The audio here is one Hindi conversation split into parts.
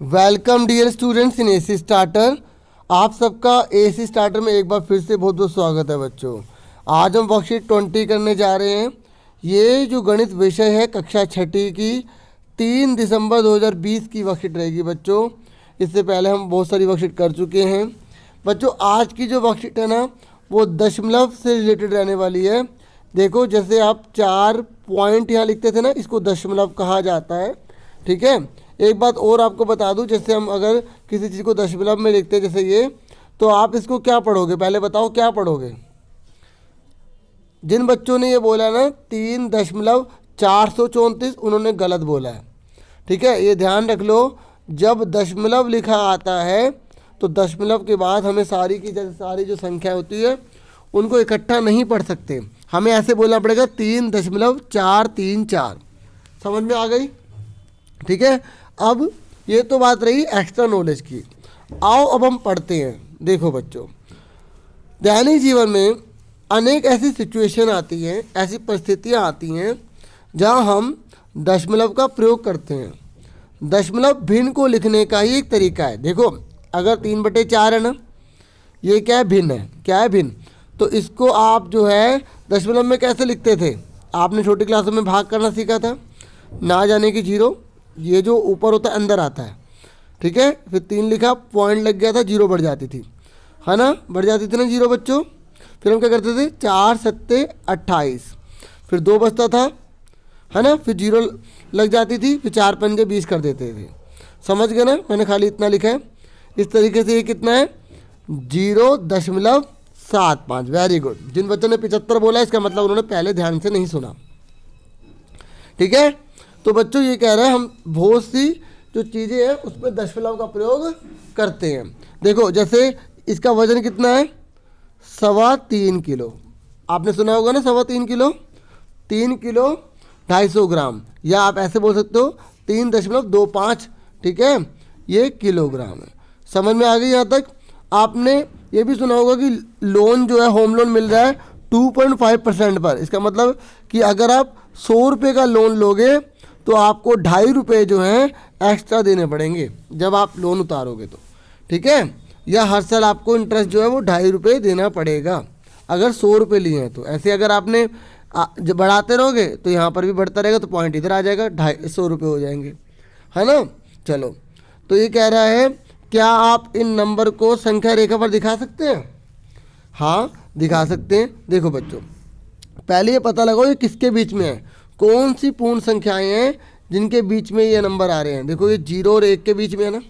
Welcome dear students in AC starter. आप सबका एसी स्टार्टर में एक बार फिर से बहुत बहुत स्वागत है बच्चों। आज हम वर्कशीट 20 करने जा रहे हैं। ये जो गणित विषय है कक्षा छठी की 3 दिसंबर 2020 की वर्कशीट रहेगी बच्चों। इससे पहले हम बहुत सारी वर्कशीट कर चुके हैं बच्चों। आज की जो वर्कशीट है ना वो दशमलव से रिलेटेड रहने वाली है। देखो जैसे आप 4 पॉइंट यहाँ लिखते थे ना, इसको दशमलव कहा जाता है। ठीक है, एक बात और आपको बता दूं, जैसे हम अगर किसी चीज़ को दशमलव में लिखते हैं जैसे ये, तो आप इसको क्या पढ़ोगे, पहले बताओ क्या पढ़ोगे। जिन बच्चों ने ये बोला ना 3.434 उन्होंने गलत बोला है। ठीक है, ये ध्यान रख लो, जब दशमलव लिखा आता है तो दशमलव के बाद हमें सारी जो संख्या होती है उनको इकट्ठा नहीं पढ़ सकते, हमें ऐसे बोलना पड़ेगा 3.434। समझ में आ गई। ठीक है, अब ये तो बात रही एक्स्ट्रा नॉलेज की। आओ अब हम पढ़ते हैं। देखो बच्चों, दैनिक जीवन में अनेक ऐसी सिचुएशन आती हैं, ऐसी परिस्थितियाँ आती हैं जहाँ हम दशमलव का प्रयोग करते हैं। दशमलव भिन्न को लिखने का ही एक तरीका है। देखो अगर 3/4 है ना, ये क्या है, भिन्न है। क्या है, भिन्न। तो इसको आप जो है दशमलव में कैसे लिखते थे, आपने छोटी क्लासों में भाग करना सीखा था ना, जाने की 0, ये जो ऊपर होता है अंदर आता है। ठीक है, फिर 3 लिखा, पॉइंट लग गया था, 0 बढ़ जाती थी, है ना, बढ़ जाती थी ना 0 बच्चों। फिर हम क्या करते थे, 4 7 28, फिर 2 बचता था, है ना, फिर 0 लग जाती थी, फिर 4 5 20 कर देते थे। समझ गए ना, मैंने खाली इतना लिखा है। इस तरीके से ये कितना है, 0.75। Very good. जिन बच्चों ने 75 बोला इसका मतलब उन्होंने पहले ध्यान से नहीं सुना। ठीक है, तो बच्चों ये कह रहे हैं हम बहुत सी जो चीज़ें हैं उसमें दशमलव का प्रयोग करते हैं। देखो जैसे इसका वजन कितना है, 3.25 किलो। आपने सुना होगा ना 3.25 किलो, 3 किलो 250 ग्राम, या आप ऐसे बोल सकते हो 3.25। ठीक है, ये किलोग्राम है। समझ में आ गई यहाँ तक। आपने ये भी सुना होगा कि लोन जो है, होम लोन मिल रहा है 2.5% पर। इसका मतलब कि अगर आप 100 रुपये का लोन लोगे तो आपको 2.5 रुपये जो हैं एक्स्ट्रा देने पड़ेंगे जब आप लोन उतारोगे तो। ठीक है, या हर साल आपको इंटरेस्ट जो है वो 2.5 रुपये देना पड़ेगा अगर 100 रुपये लिए हैं तो। ऐसे अगर आपने जब बढ़ाते रहोगे तो यहाँ पर भी बढ़ता रहेगा, तो पॉइंट इधर आ जाएगा, 250 रुपये हो जाएंगे, है ना। चलो, तो ये कह रहा है क्या आप इन नंबर को संख्या रेखा पर दिखा सकते हैं। हाँ दिखा सकते हैं। देखो बच्चों, पहले ये पता लगाओ ये किसके बीच में है, कौन सी पूर्ण संख्याएं हैं जिनके बीच में ये नंबर आ रहे हैं। देखो ये 0 और 1 के बीच में है ना,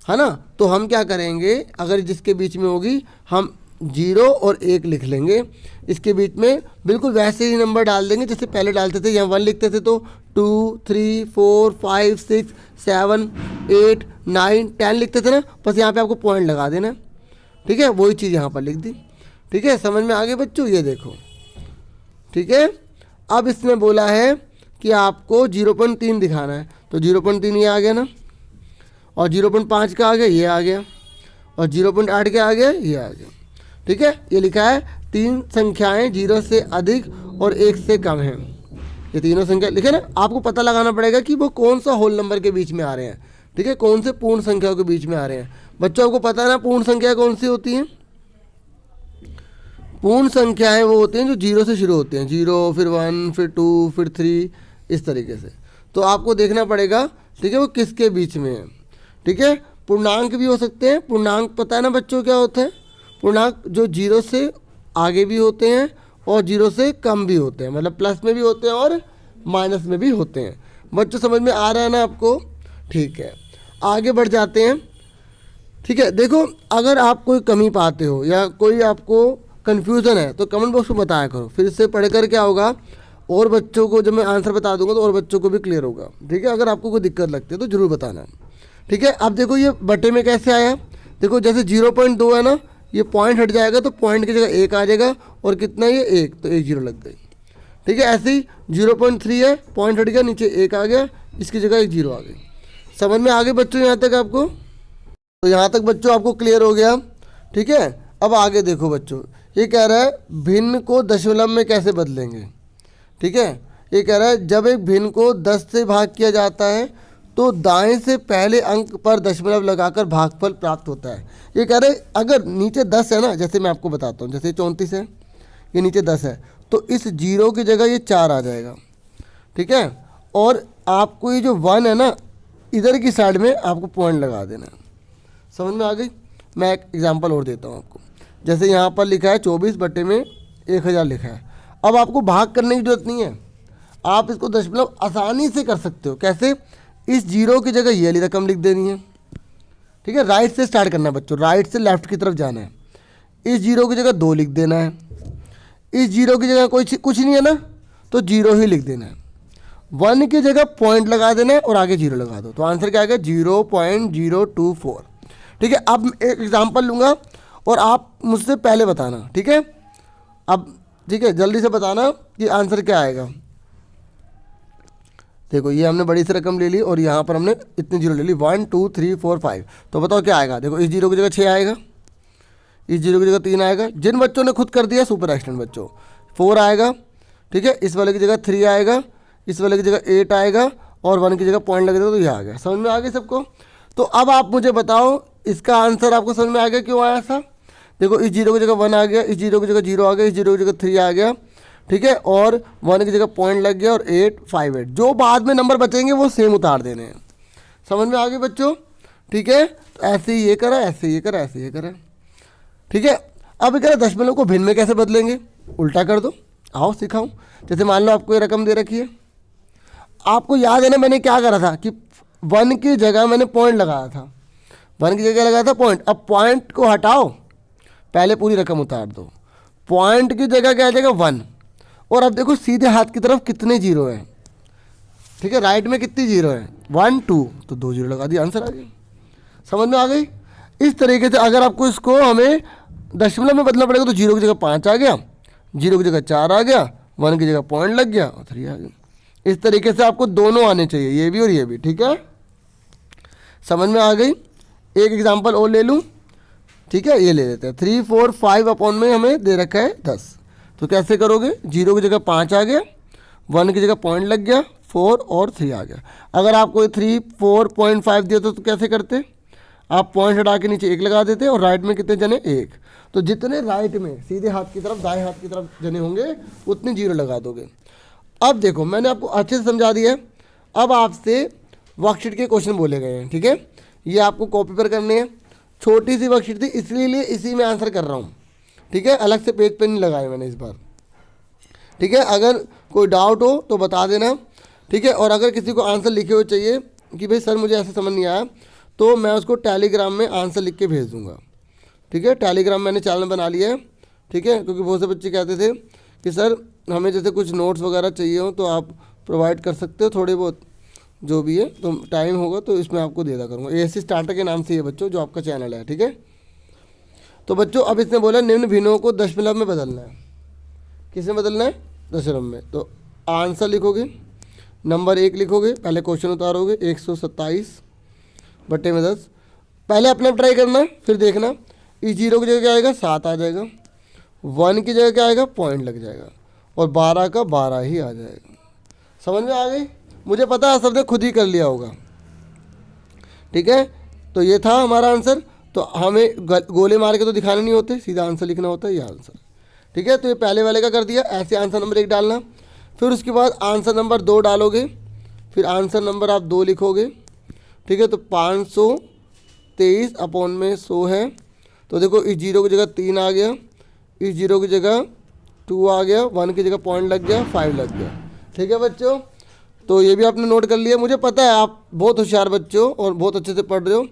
है ना। तो हम क्या करेंगे, अगर जिसके बीच में होगी हम 0 और 1 लिख लेंगे। इसके बीच में बिल्कुल वैसे ही नंबर डाल देंगे जैसे पहले डालते थे। यहाँ 1 लिखते थे तो 2 3 4 5 6 7 8 9 10 लिखते थे ना, बस यहाँ पे आपको पॉइंट लगा देना। ठीक है, वही चीज़ यहाँ पर लिख दी। ठीक है, समझ में आ गए बच्चों, ये देखो। ठीक है, अब इसने बोला है कि आपको 0.3 दिखाना है, तो 0.3 ये आ गया ना, और 0.5 का आ गया, ये आ गया, और 0.8 का आ गया, ये आ गया। ठीक है, ये लिखा है 3 संख्याएं 0 से अधिक और 1 से कम हैं। ये तीनों संख्या लिखे ना, आपको पता लगाना पड़ेगा कि वो कौन सा होल नंबर के बीच में आ रहे हैं। ठीक है, कौन से पूर्ण संख्याओं के बीच में आ रहे हैं। बच्चों आपको पता है ना पूर्ण संख्या कौन सी होती हैं। पूर्ण संख्याएं वो होती हैं जो 0 से शुरू होती हैं, 0 फिर 1 फिर 2 फिर 3, इस तरीके से। तो आपको देखना पड़ेगा, ठीक है, वो किसके बीच में है। ठीक है, पूर्णांक भी हो सकते हैं। पूर्णांक पता है ना बच्चों क्या होता है, पूर्णांक जो 0 से आगे भी होते हैं और 0 से कम भी होते हैं, मतलब प्लस में भी होते हैं और माइनस में भी होते हैं। बच्चों समझ में आ रहा है ना आपको। ठीक है, आगे बढ़ जाते हैं। ठीक है, देखो अगर आप कोई कमी पाते हो या कोई आपको कन्फ्यूज़न है तो कमेंट बॉक्स में बताया करो, फिर इससे पढ़कर क्या होगा, और बच्चों को जब मैं आंसर बता दूंगा तो और बच्चों को भी क्लियर होगा। ठीक है, अगर आपको कोई दिक्कत लगती है तो ज़रूर बताना। ठीक है, अब देखो ये बटे में कैसे आया। देखो जैसे 0.2 है ना, ये पॉइंट हट जाएगा तो पॉइंट की जगह 1 आ जाएगा, और कितना ये 1, तो 1 0 लग गई। ठीक है, ऐसे ही 0.3 है, पॉइंट हट गया, नीचे 1 आ गया, इसकी जगह 1 0 आ गई। समझ में आ गए बच्चों यहाँ तक आपको। तो यहाँ तक बच्चों आपको क्लियर हो गया। ठीक है, अब आगे देखो बच्चों, ये कह रहा है भिन्न को दशमलव में कैसे बदलेंगे। ठीक है, ये कह रहा है जब एक भिन्न को 10 से भाग किया जाता है तो दाएं से पहले अंक पर दशमलव लगाकर भागफल प्राप्त होता है। ये कह रहे अगर नीचे 10 है ना, जैसे मैं आपको बताता हूँ, जैसे 34 है, ये नीचे 10 है, तो इस 0 की जगह ये 4 आ जाएगा, ठीक है। और आपको ये जो 1 है ना, इधर की साइड में आपको पॉइंट लगा देना है। समझ में आ गई? मैं एक एग्जांपल और देता हूँ आपको। जैसे यहाँ पर लिखा है 24/1000 लिखा है। अब आपको भाग करने की जरूरत नहीं है, आप इसको दशमलव आसानी से कर सकते हो। कैसे? इस 0 की जगह ये वाली रकम लिख देनी है, ठीक है। राइट से स्टार्ट करना है बच्चों, राइट से लेफ्ट की तरफ जाना है। इस 0 की जगह 2 लिख देना है, इस 0 की जगह कुछ नहीं है ना, तो 0 ही लिख देना है। 1 की जगह पॉइंट लगा देना है और आगे 0 लगा दो, तो आंसर क्या आएगा? 0.024, ठीक है। अब एक एग्जांपल लूँगा और आप मुझसे पहले बताना, ठीक है। अब ठीक है, जल्दी से बताना कि आंसर क्या आएगा। देखो ये हमने बड़ी सी रकम ले ली और यहाँ पर हमने इतनी 0 ले ली, 1 2 3 4 5, तो बताओ क्या आएगा। देखो इस 0 की जगह 6 आएगा, इस 0 की जगह 3 आएगा। जिन बच्चों ने खुद कर दिया सुपर एक्सटेंड बच्चों, 4 आएगा, ठीक है। इस वाले की जगह 3 आएगा, इस वाले की जगह 8 आएगा और 1 की जगह पॉइंट लग देगा, तो ये आ गया। समझ में आ गया सबको? तो अब आप मुझे बताओ इसका आंसर आपको समझ में आ गया क्यों आया ऐसा? देखो इस 0 की जगह 1 आ गया, इस 0 की जगह 0 आ गया, इस 0 की जगह 3 आ गया, ठीक है। और 1 की जगह पॉइंट लग गया और 8 5 8, जो बाद में नंबर बचेंगे वो सेम उतार देने हैं। समझ में आ गई बच्चों? ठीक है, तो ऐसे ही ये करा, ऐसे ये करा, ऐसे ये करा, ठीक है। अब कह रहा दशमलव को भिन्न में कैसे बदलेंगे? उल्टा कर दो, आओ सिखाऊं। जैसे मान लो आपको ये रकम दे रखी है, आपको याद है ना मैंने क्या करा था कि 1 की जगह मैंने पॉइंट लगाया था, 1 की जगह लगाया था पॉइंट। अब पॉइंट को हटाओ, पहले पूरी रकम उतार दो, पॉइंट की जगह क्या आ जाएगा? 1। और अब देखो सीधे हाथ की तरफ कितने 0 हैं, ठीक है। राइट में कितनी 0 है? 1 2, तो 2 0 लगा दिया, आंसर आ गया। समझ में आ गई? इस तरीके से अगर आपको इसको हमें दशमलव में बदलना पड़ेगा तो 0 की जगह 5 आ गया, 0 की जगह 4 आ गया, 1 की जगह पॉइंट लग गया और 3 आ गया। इस तरीके से आपको दोनों आने चाहिए, ये भी और ये भी, ठीक है। समझ में आ गई? एक एग्जाम्पल और ले लूँ, ठीक है। ये ले लेते हैं 3 4 5 अपॉन में हमें दे रखा है 10, तो कैसे करोगे? 0 की जगह 5 आ गया, 1 की जगह पॉइंट लग गया, 4 और 3 आ गया। अगर आपको 3 4.5 दिया तो कैसे करते? आप पॉइंट हटा के नीचे 1 लगा देते और राइट में कितने जने? 1। तो जितने राइट में सीधे हाथ की तरफ, दाएं हाथ की तरफ जने होंगे उतने 0 लगा दोगे। अब देखो मैंने आपको अच्छे से समझा दिया है। अब आपसे वर्कशीट के क्वेश्चन बोले गए हैं, ठीक है। ये आपको कॉपी पर करने हैं, छोटी सी वर्कशीट थी इसलिए इसी में आंसर कर रहा हूँ, ठीक है। अलग से पेज पे नहीं लगाए मैंने इस बार, ठीक है। अगर कोई डाउट हो तो बता देना, ठीक है। और अगर किसी को आंसर लिखे हुए चाहिए कि भाई सर मुझे ऐसा समझ नहीं आया, तो मैं उसको टेलीग्राम में आंसर लिख के भेज दूंगा, ठीक है। टेलीग्राम मैंने चैनल बना लिया है, ठीक है। क्योंकि बहुत से बच्चे कहते थे कि सर हमें जैसे कुछ नोट्स वगैरह चाहिए हो तो आप प्रोवाइड कर सकते हो थोड़े बहुत, जो भी है, तो टाइम होगा तो इसमें आपको दे दिया करूँगा। एएससी स्टार्टर के नाम से ये बच्चों जो आपका चैनल है, ठीक है। तो बच्चों अब इसने बोला निम्न भिन्नों को दशमलव में बदलना है। किसमें बदलना है? दशमलव में। तो आंसर लिखोगे, नंबर 1 लिखोगे, पहले क्वेश्चन उतारोगे 127/10। पहले अपना ट्राई करना, फिर देखना इस 0 की जगह क्या आएगा? 7 आ जाएगा, 1 की जगह क्या आएगा? पॉइंट लग जाएगा और 12 का 12 ही आ जाएगा। समझ में आ गई? मुझे पता है सबने खुद ही कर लिया होगा, ठीक है। तो ये था हमारा आंसर। तो हमें गोले मार के तो दिखाने नहीं होते, सीधा आंसर लिखना होता है, ये आंसर, ठीक है। तो ये पहले वाले का कर दिया, ऐसे आंसर नंबर 1 डालना, फिर उसके बाद आंसर नंबर 2 डालोगे, फिर आंसर नंबर आप 2 लिखोगे, ठीक है। तो 523/100 है। तो देखो इस 0 की जगह 3 आ गया, इस 0 की जगह 2 आ गया, 1 की जगह पॉइंट लग गया, 5 लग गया, ठीक है बच्चों। तो ये भी आपने नोट कर लिया। मुझे पता है आप बहुत होशियार बच्चे हो और बहुत अच्छे से पढ़ रहे हो,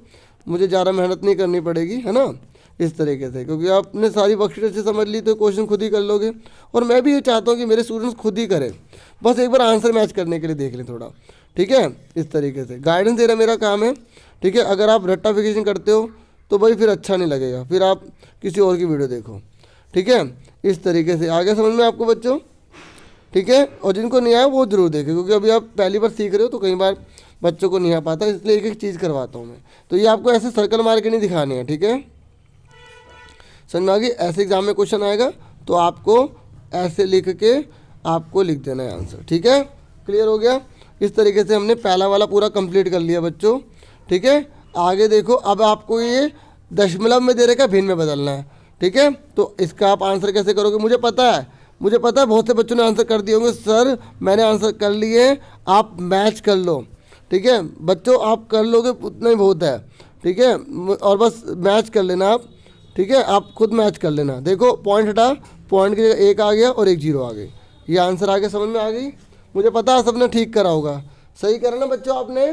मुझे ज़्यादा मेहनत नहीं करनी पड़ेगी, है ना, इस तरीके से, क्योंकि आपने सारी वर्कशीट अच्छे समझ ली तो क्वेश्चन खुद ही कर लोगे। और मैं भी ये चाहता हूँ कि मेरे स्टूडेंट्स खुद ही करें, बस एक बार आंसर मैच करने के लिए देख लें थोड़ा, ठीक है। इस तरीके से गाइडेंस देना मेरा काम है, ठीक है। अगर आप रट्टाफिकेशन करते हो तो भाई फिर अच्छा नहीं लगेगा, फिर आप किसी और की वीडियो देखो, ठीक है। इस तरीके से आगे समझ में आपको बच्चों, ठीक है। और जिनको नहीं आया वो जरूर देखें, क्योंकि अभी आप पहली बार सीख रहे हो तो कई बार बच्चों को नहीं आ पाता, इसलिए एक एक चीज़ करवाता हूँ मैं। तो ये आपको ऐसे सर्कल मार के नहीं दिखाने हैं, ठीक है। समझ में आ गई? ऐसे एग्जाम में क्वेश्चन आएगा तो आपको ऐसे लिख के आपको लिख देना है आंसर, ठीक है। क्लियर हो गया? इस तरीके से हमने पहला वाला पूरा कंप्लीट कर लिया बच्चों। ठीक है, आगे देखो, अब आपको ये दशमलव में दे रखा, भिन्न में बदलना है। ठीक है, तो इसका आप आंसर कैसे करोगे? मुझे पता है बहुत से बच्चों ने आंसर कर दिए होंगे, सर मैंने आंसर कर लिए, आप मैच कर लो। ठीक है बच्चों, आप कर लोगे उतना ही बहुत है। ठीक है, और बस मैच कर लेना आप। ठीक है, आप खुद मैच कर लेना। देखो पॉइंट हटा, पॉइंट की जगह 1 आ गया और 1 0 आ गई। ये आंसर आगे समझ में आ गई? मुझे पता है सबने ठीक करा होगा। सही करा ना बच्चों आपने?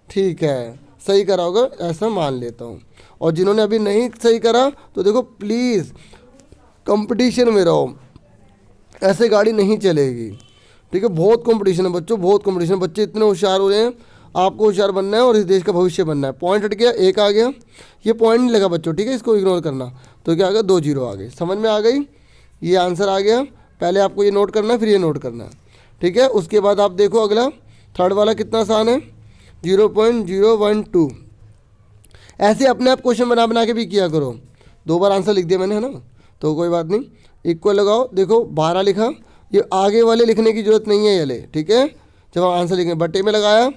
ठीक है, सही करा होगा ऐसा मान लेता हूँ। और जिन्होंने अभी नहीं सही करा तो देखो प्लीज़ कंपटीशन में रहो, ऐसे गाड़ी नहीं चलेगी। ठीक है, बहुत कंपटीशन है बच्चों, बहुत कंपटीशन। बच्चे इतने होशियार हो रहे हैं, आपको होशियार बनना है और इस देश का भविष्य बनना है। पॉइंट हट गया, 1 आ गया, ये पॉइंट नहीं लगा बच्चों। ठीक है, इसको इग्नोर करना। तो क्या आ गया? 2 0 आ गई। समझ में आ गई? ये आंसर आ गया। पहले आपको ये नोट करना है, फिर ये नोट करना है। ठीक है, उसके बाद आप देखो अगला थर्ड वाला कितना आसान है, 0.012। ऐसे अपने आप क्वेश्चन बना बना के भी किया करो। 2 बार आंसर लिख दिया मैंने, है ना, तो कोई बात नहीं। इक्वल लगाओ, देखो 12 लिखा, ये आगे वाले लिखने की जरूरत नहीं है ये ले। ठीक है, जब हम आंसर लिखें बट्टे में लगाया,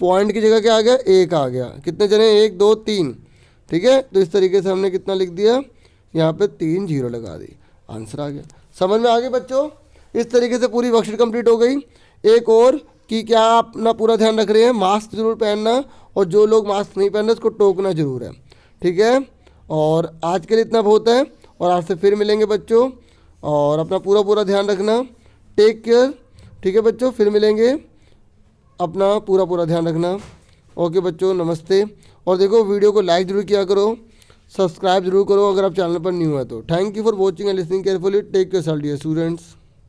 पॉइंट की जगह क्या आ गया? 1 आ गया। कितने जने? 1 2 3। ठीक है, तो इस तरीके से हमने कितना लिख दिया, यहाँ पे 3 0 लगा दी, आंसर आ गया। समझ में आ गई बच्चों? इस तरीके से पूरी वर्कशीट कंप्लीट हो गई। एक और कि क्या आप अपना पूरा ध्यान रख रहे हैं, मास्क जरूर पहनना, और जो लोग मास्क नहीं पहन रहे उसको टोकना जरूर है। ठीक है, और आज के लिए इतना बहुत है, और आज से फिर मिलेंगे बच्चों, और अपना पूरा ध्यान रखना। Take care. ठीक है बच्चों, फिर मिलेंगे, अपना पूरा ध्यान रखना। ओके बच्चों, नमस्ते। और देखो वीडियो को लाइक जरूर किया करो, सब्सक्राइब जरूर करो अगर आप चैनल पर न्यू है तो। Thank you for watching and listening carefully. Take care dear students.